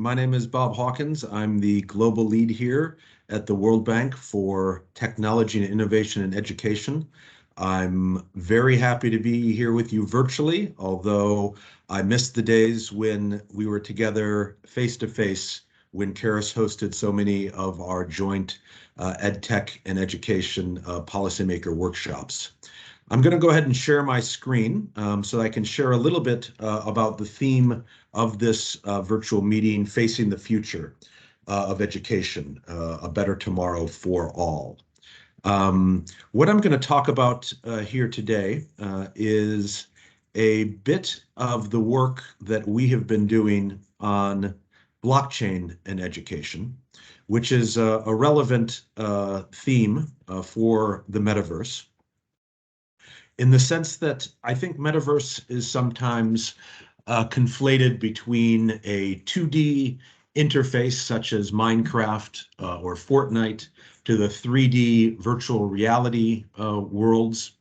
My name is Bob Hawkins. I'm the global lead here at the World Bank for Technology and Innovation in Education. I'm very happy to be here with you virtually, although I missed the days when we were together face to face when Karis hosted so many of our joint ed tech and education policymaker workshops. I'm going to go ahead and share my screen so that I can share a little bit about the theme of this virtual meeting, Facing the Future of Education, a Better Tomorrow for All. What I'm going to talk about here today is a bit of the work that we have been doing on blockchain and education, which is a relevant theme for the metaverse, in the sense that I think metaverse is sometimes conflated between a 2D interface such as Minecraft or Fortnite to the 3D virtual reality worlds,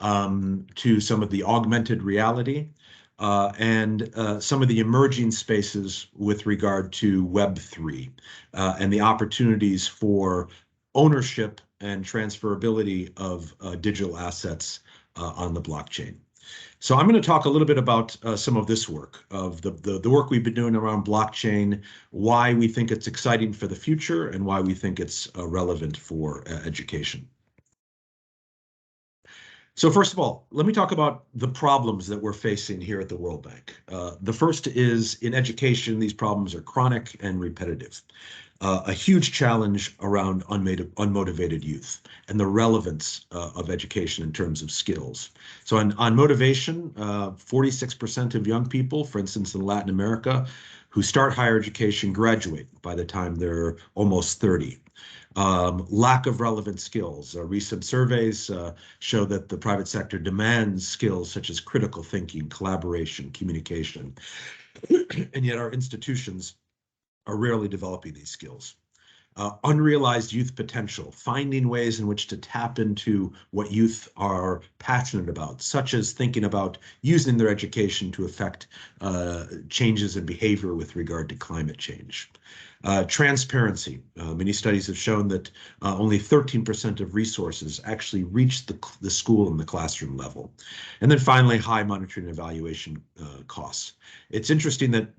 to some of the augmented reality, and some of the emerging spaces with regard to Web3 and the opportunities for ownership and transferability of digital assets on the blockchain. So I'm going to talk a little bit about some of this work, of the work we've been doing around blockchain, why we think it's exciting for the future, and why we think it's relevant for education. So first of all, let me talk about the problems that we're facing here at the World Bank. The first is, in education, these problems are chronic and repetitive. A huge challenge around unmotivated youth and the relevance of education in terms of skills. So on motivation, 46% of young people, for instance, in Latin America, who start higher education graduate by the time they're almost 30. Lack of relevant skills. Recent surveys show that the private sector demands skills such as critical thinking, collaboration, communication, and yet our institutions are rarely developing these skills. Unrealized youth potential, finding ways in which to tap into what youth are passionate about, such as thinking about using their education to affect changes in behavior with regard to climate change. Transparency. Many studies have shown that only 13% of resources actually reach the school and the classroom level. And then finally, high monitoring and evaluation costs. It's interesting that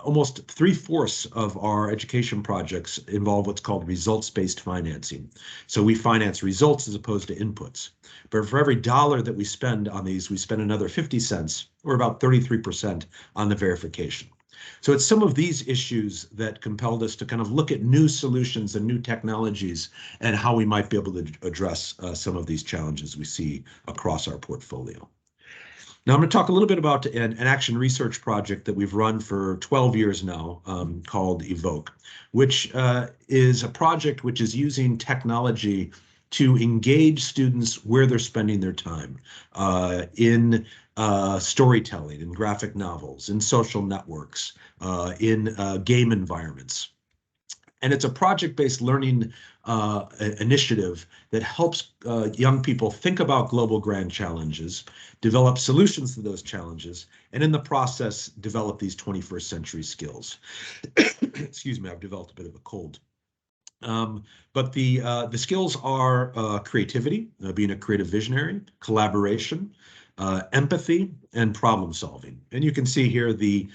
almost 3/4 of our education projects involve what's called results-based financing. So we finance results as opposed to inputs. But for every dollar that we spend on these, we spend another 50 cents, or about 33%, on the verification. So it's some of these issues that compelled us to kind of look at new solutions and new technologies and how we might be able to address some of these challenges we see across our portfolio. Now, I'm going to talk a little bit about an action research project that we've run for 12 years now, called Evoke, which is a project which is using technology to engage students where they're spending their time, in storytelling, in graphic novels, in social networks, in game environments. And it's a project-based learning initiative that helps young people think about global grand challenges, develop solutions to those challenges, and in the process, develop these 21st century skills. Excuse me, I've developed a bit of a cold. But the skills are creativity, being a creative visionary, collaboration, empathy, and problem solving. And you can see here the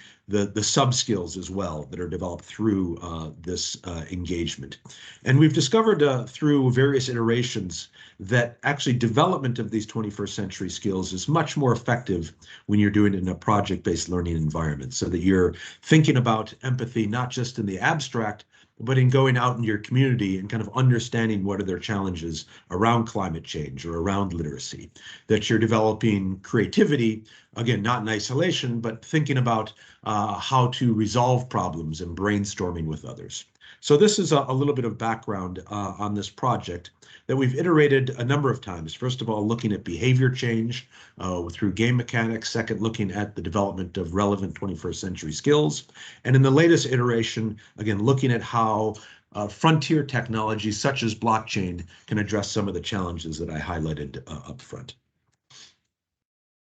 sub skills as well that are developed through this engagement. And we've discovered through various iterations that actually development of these 21st century skills is much more effective when you're doing it in a project-based learning environment, so that you're thinking about empathy not just in the abstract, but in going out in your community and kind of understanding what are their challenges around climate change or around literacy, that you're developing creativity, again, not in isolation, but thinking about how to resolve problems and brainstorming with others. So this is a little bit of background on this project that we've iterated a number of times. First of all, looking at behavior change through game mechanics. Second, looking at the development of relevant 21st century skills. And in the latest iteration, again, looking at how frontier technologies such as blockchain can address some of the challenges that I highlighted up front.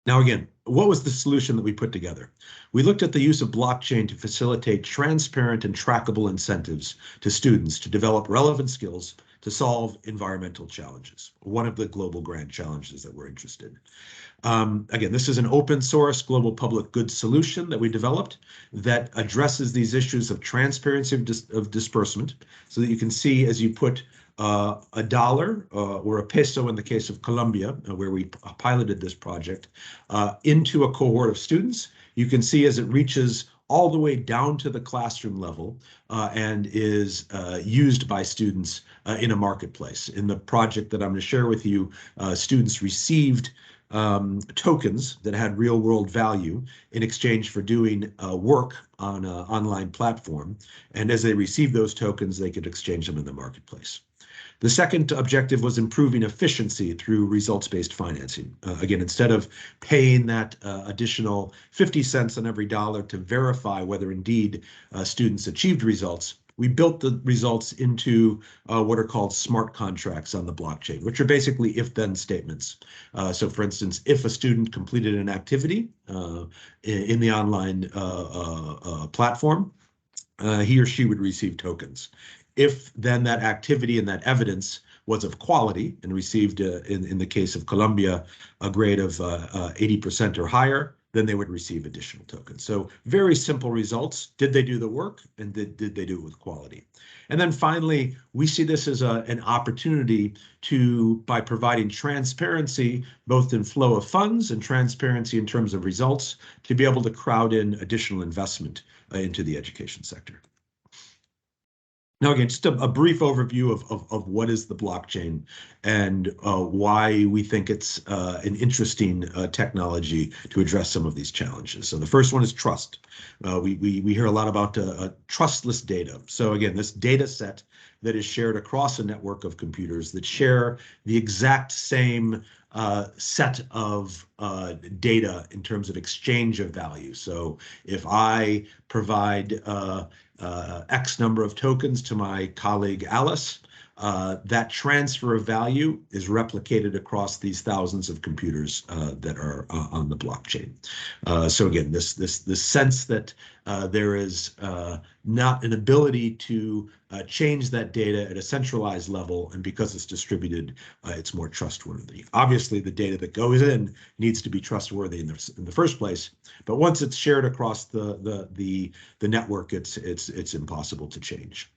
Now, again, what was the solution that we put together? We looked at the use of blockchain to facilitate transparent and trackable incentives to students to develop relevant skills to solve environmental challenges, one of the global grand challenges that we're interested in. Again, this is an open source global public goods solution that we developed that addresses these issues of transparency of disbursement, so that you can see as you put a dollar or a peso in the case of Colombia, where we piloted this project, into a cohort of students. You can see as it reaches all the way down to the classroom level and is used by students in a marketplace. In the project that I'm going to share with you, students received tokens that had real world value in exchange for doing work on an online platform. And as they received those tokens, they could exchange them in the marketplace. The second objective was improving efficiency through results-based financing. Again, instead of paying that additional 50 cents on every dollar to verify whether indeed students achieved results, we built the results into what are called smart contracts on the blockchain, which are basically if-then statements. So for instance, if a student completed an activity in the online platform, he or she would receive tokens. If then that activity and that evidence was of quality and received, in the case of Colombia, a grade of 80% or higher, then they would receive additional tokens. So very simple results. Did they do the work, and did they do it with quality? And then finally, we see this as an opportunity to, by providing transparency, both in flow of funds and transparency in terms of results, to be able to crowd in additional investment into the education sector. Now, again, just a brief overview of what is the blockchain and why we think it's an interesting technology to address some of these challenges. So the first one is trust. We hear a lot about trustless data. So again, this data set that is shared across a network of computers that share the exact same set of data in terms of exchange of value. So if I provide X number of tokens to my colleague Alice, that transfer of value is replicated across these thousands of computers that are on the blockchain. So again, this sense that there is not an ability to change that data at a centralized level, and because it's distributed, it's more trustworthy. Obviously, the data that goes in needs to be trustworthy in the first place, but once it's shared across the network, it's impossible to change.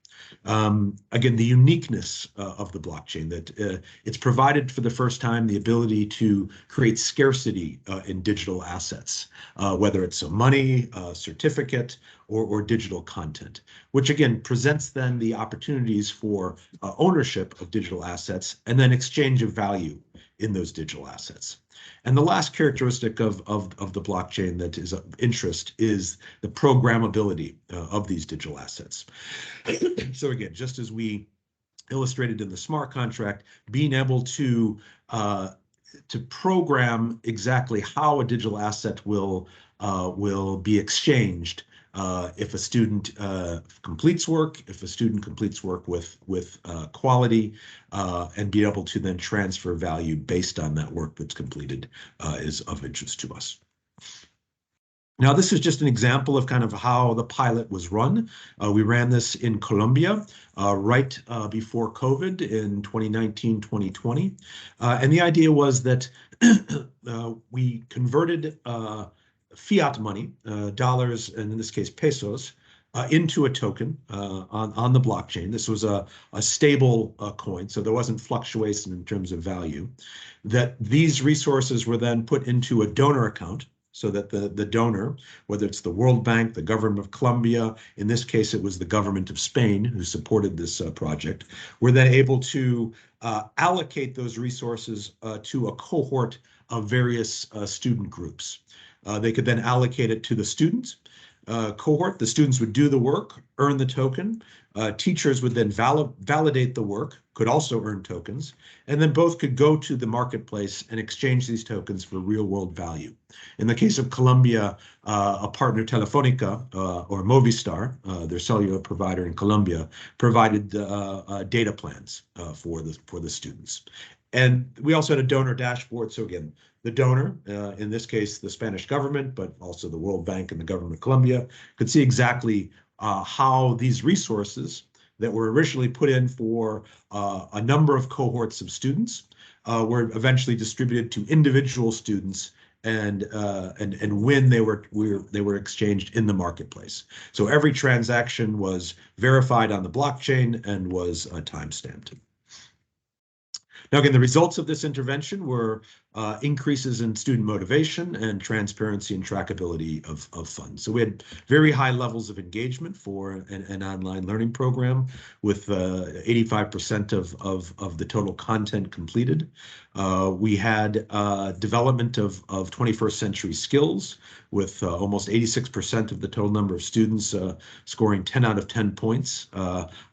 Again, the uniqueness of the blockchain, that it's provided for the first time the ability to create scarcity in digital assets, whether it's money, certificate, or digital content, which again presents then the opportunities for ownership of digital assets and then exchange of value in those digital assets. And the last characteristic of the blockchain that is of interest is the programmability of these digital assets. So again, just as we illustrated in the smart contract, being able to program exactly how a digital asset will be exchanged if a student completes work, if a student completes work with quality, and be able to then transfer value based on that work that's completed is of interest to us. Now, this is just an example of kind of how the pilot was run. We ran this in Colombia right before COVID in 2019, 2020. And the idea was that we converted fiat money, dollars, and in this case pesos, into a token on the blockchain. This was a stable coin, so there wasn't fluctuation in terms of value. That these resources were then put into a donor account, so that the donor, whether it's the World Bank, the government of Colombia, in this case, it was the government of Spain who supported this project, were then able to allocate those resources to a cohort of various student groups. They could then allocate it to the student cohort. The students would do the work, earn the token. Teachers would then validate the work, could also earn tokens, and then both could go to the marketplace and exchange these tokens for real world value. In the case of Colombia, a partner, Telefónica or Movistar, their cellular provider in Colombia, provided data plans for the students. And we also had a donor dashboard. So again, the donor, in this case, the Spanish government, but also the World Bank and the government of Colombia, could see exactly how these resources that were originally put in for a number of cohorts of students were eventually distributed to individual students and when they were exchanged in the marketplace. So every transaction was verified on the blockchain and was time-stamped. Now, again, the results of this intervention were increases in student motivation and transparency and trackability of funds. So we had very high levels of engagement for an online learning program with 85% of the total content completed. We had development of 21st century skills with almost 86% of the total number of students scoring 10 out of 10 points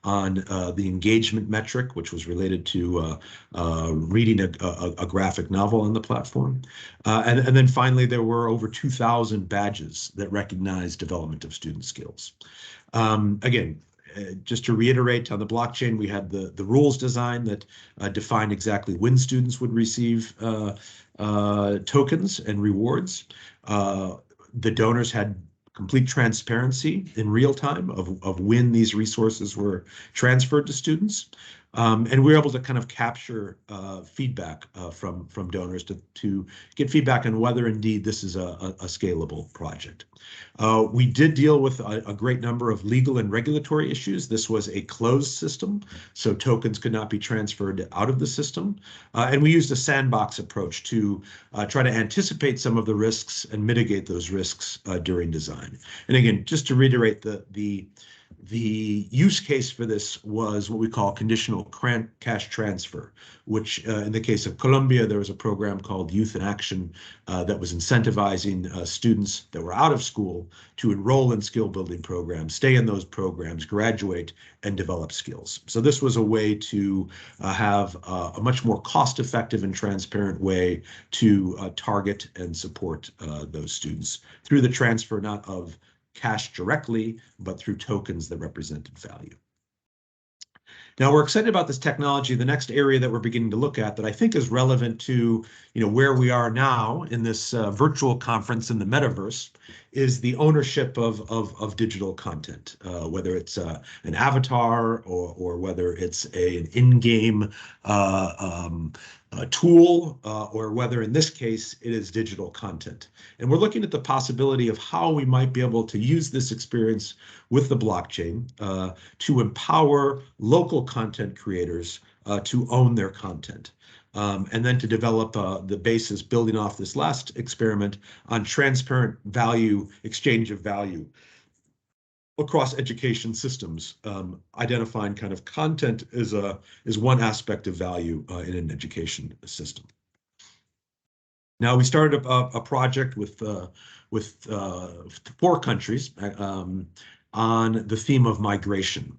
on the engagement metric, which was related to reading a graphic novel on the platform. And then finally, there were over 2,000 badges that recognized development of student skills. Again, just to reiterate, on the blockchain, we had the rules design that defined exactly when students would receive tokens and rewards. The donors had complete transparency in real time of when these resources were transferred to students. And we were able to kind of capture feedback from donors to get feedback on whether indeed this is a scalable project. We did deal with a great number of legal and regulatory issues. This was a closed system, so tokens could not be transferred out of the system. And we used a sandbox approach to try to anticipate some of the risks and mitigate those risks during design. And again, just to reiterate, the use case for this was what we call conditional cash transfer, which in the case of Colombia, there was a program called Youth in Action that was incentivizing students that were out of school to enroll in skill building programs, stay in those programs, graduate, and develop skills. So this was a way to have a much more cost-effective and transparent way to target and support those students through the transfer not of cash directly, but through tokens that represented value. Now, we're excited about this technology. The next area that we're beginning to look at that I think is relevant to where we are now in this virtual conference in the metaverse is the ownership of digital content, whether it's an avatar or whether it's an in-game tool, or whether in this case it is digital content. And we're looking at the possibility of how we might be able to use this experience with the blockchain to empower local content creators to own their content. And then to develop the basis, building off this last experiment on transparent value, exchange of value across education systems, identifying kind of content is one aspect of value in an education system. Now, we started a project with 4 countries on the theme of migration.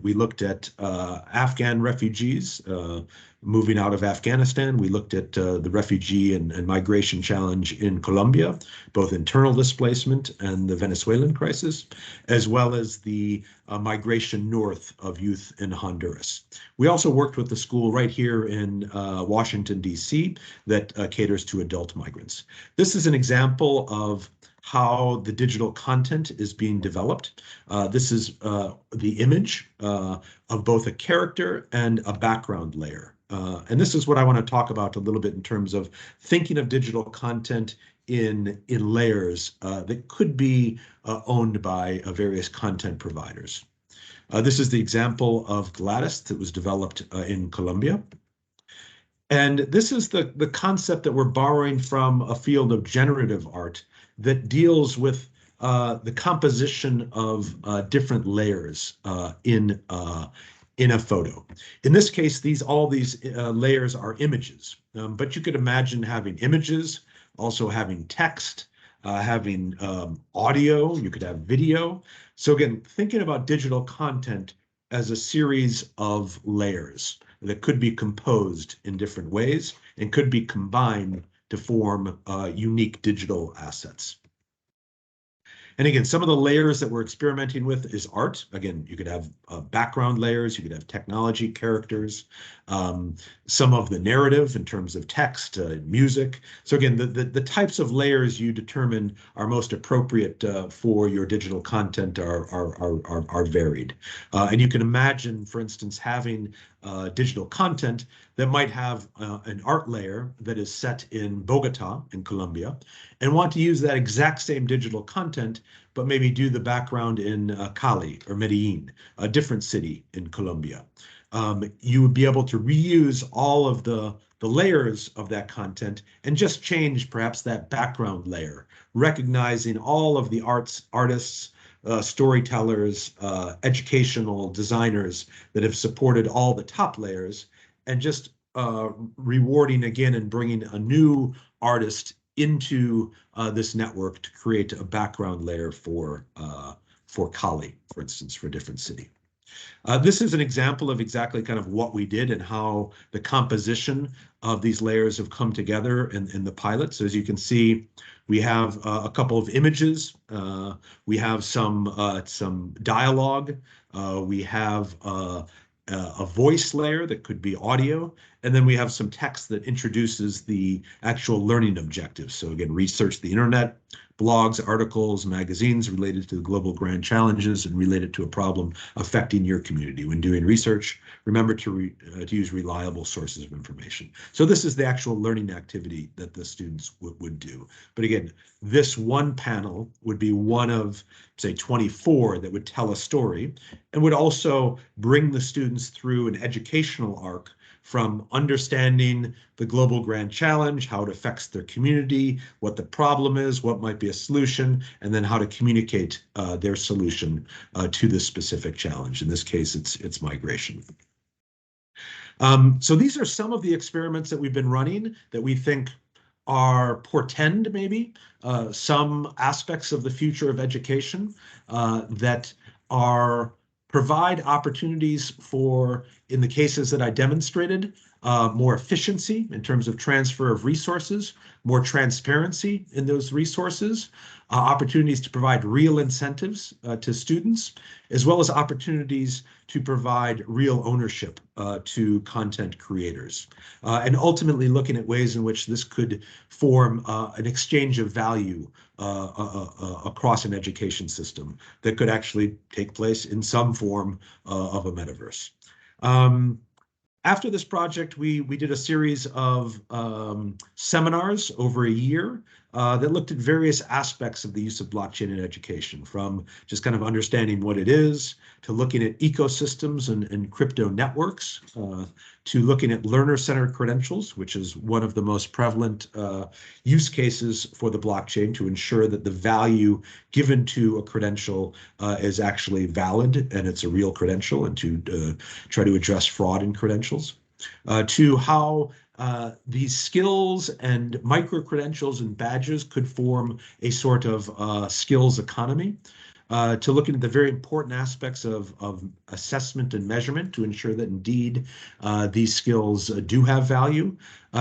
We looked at Afghan refugees moving out of Afghanistan. We looked at the refugee and migration challenge in Colombia, both internal displacement and the Venezuelan crisis, as well as the migration north of youth in Honduras. We also worked with the school right here in Washington, D.C. that caters to adult migrants. This is an example of how the digital content is being developed. This is the image of both a character and a background layer. And this is what I want to talk about a little bit in terms of thinking of digital content in layers that could be owned by various content providers. This is the example of Gladys that was developed in Colombia. And this is the concept that we're borrowing from a field of generative art that deals with the composition of different layers in a photo. In this case, all these layers are images, but you could imagine having images, also having text, having audio, you could have video. So again, thinking about digital content as a series of layers that could be composed in different ways and could be combined to form unique digital assets. And again, some of the layers that we're experimenting with is art. Again, you could have background layers, you could have technology characters, some of the narrative in terms of text, music. So again, the types of layers you determine are most appropriate for your digital content are varied. And you can imagine, for instance, having digital content that might have an art layer that is set in Bogota in Colombia and want to use that exact same digital content, but maybe do the background in Cali or Medellin, a different city in Colombia. You would be able to reuse all of the layers of that content and just change perhaps that background layer, recognizing all of the artists, storytellers, educational designers that have supported all the top layers, and just rewarding again and bringing a new artist into this network to create a background layer for Cali, for instance, for a different city. This is an example of exactly kind of what we did and how the composition of these layers have come together in the pilot. So as you can see, we have a couple of images. We have some dialogue. We have a voice layer that could be audio. And then we have some text that introduces the actual learning objectives. So again, research the internet, blogs, articles, magazines related to the global grand challenges and related to a problem affecting your community. When doing research, remember to use reliable sources of information. So this is the actual learning activity that the students would do. But again, this one panel would be one of, say, 24 that would tell a story and would also bring the students through an educational arc from understanding the global grand challenge, how it affects their community, what the problem is, what might be a solution, and then how to communicate their solution to this specific challenge. In this case, it's migration. So these are some of the experiments that we've been running that we think are portend maybe some aspects of the future of education that provide opportunities for, in the cases that I demonstrated, more efficiency in terms of transfer of resources, more transparency in those resources, opportunities to provide real incentives to students, as well as opportunities to provide real ownership to content creators. And ultimately looking at ways in which this could form an exchange of value across an education system that could actually take place in some form of a metaverse. After this project, we did a series of seminars over a year that looked at various aspects of the use of blockchain in education, from just kind of understanding what it is, to looking at ecosystems and crypto networks, to looking at learner-centered credentials, which is one of the most prevalent use cases for the blockchain to ensure that the value given to a credential is actually valid and it's a real credential, and to try to address fraud in credentials, to how these skills and micro-credentials and badges could form a sort of skills economy, to looking at the very important aspects of assessment and measurement to ensure that indeed these skills do have value,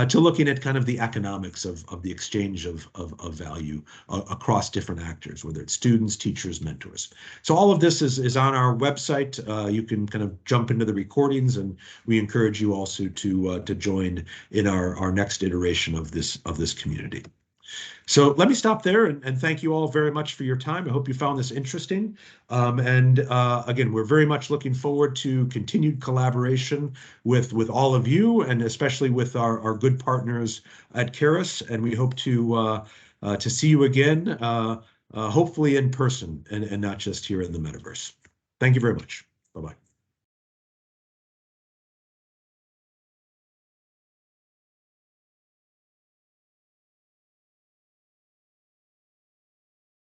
to looking at kind of the economics of the exchange of value across different actors, whether it's students, teachers, mentors. So all of this is on our website. You can kind of jump into the recordings, and we encourage you also to join in our next iteration of this community. So let me stop there and thank you all very much for your time. I hope you found this interesting. Again, we're very much looking forward to continued collaboration with all of you, and especially with our good partners at Keras. And we hope to see you again, hopefully in person and not just here in the metaverse. Thank you very much. Bye-bye.